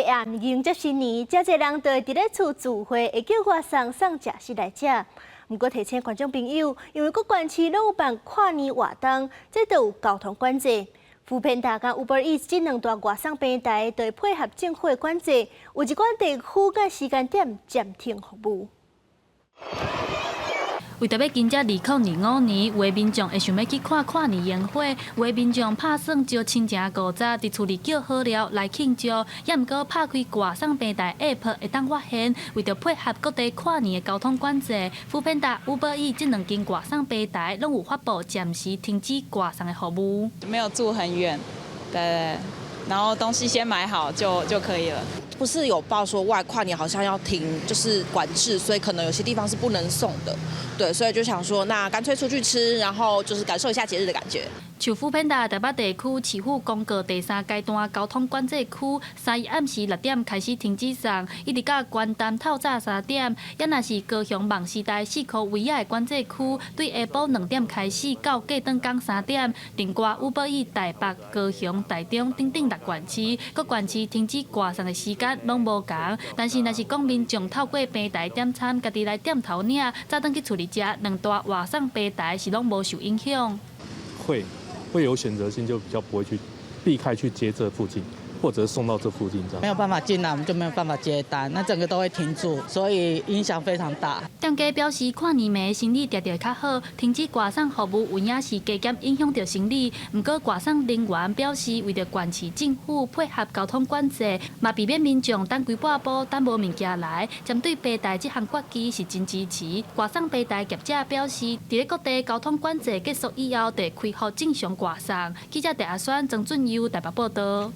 下暗迎接新年，真侪人都会伫咧厝聚会，会叫外送送食食来食。不过提醒观众朋友，因为各县市拢有办跨年活动，这都有交通管制。扶贫大甲 Uber Eats 这两大外送平台，都会配合政府的管制，有一寡地区甲时间点暂停服务。 为着要迎接2025年，有的民众会想要去看跨年烟火，有的民众拍算招亲情古早伫厝里叫好了来庆祝，也毋过拍开外送平台 App 会当发现，为着配合各地跨年的交通管制，扶贫达 Uber Eats 这两间外送平台拢有发布暂时停止外送的服务。没有住很远，对，然后东西先买好就可以了。 不是有报说跨年好像要停，就是管制，所以可能有些地方是不能送的，对，所以就想说，那干脆出去吃，然后就是感受一下节日的感觉。像扶贫达台北地区市府公告第3阶段交通管制区，3日暗时6点开始停止送，一直到元旦透早3点。也若是高雄梦时代4区唯一的管制区，对下晡2点开始到过顿工3点，另外Uber Eats台北、高雄、台中等6县市，各县市停止外送的时间。 拢无同，但是若是讲民众透过平台点餐，家己来点头领，早登去厝里食，两大外送平台是拢无受影响。会有选择性，就比较不会去避开去接这附近，或者送到这附近这样。没有办法进来，我们就没有办法接单，那整个都会停住，所以影响非常大。店家表示，跨年暝生意常常较好，停止外送服务有影是加减影响到生意。不过外送人员表示，为着县市政府配合交通管制，嘛避免民众等几半晡等无物件来。针对平台这项决议是真支持。外送平台业者表示，伫咧各地交通管制结束以后，会恢复正常外送。记者戴阿选、曾俊佑台北报道。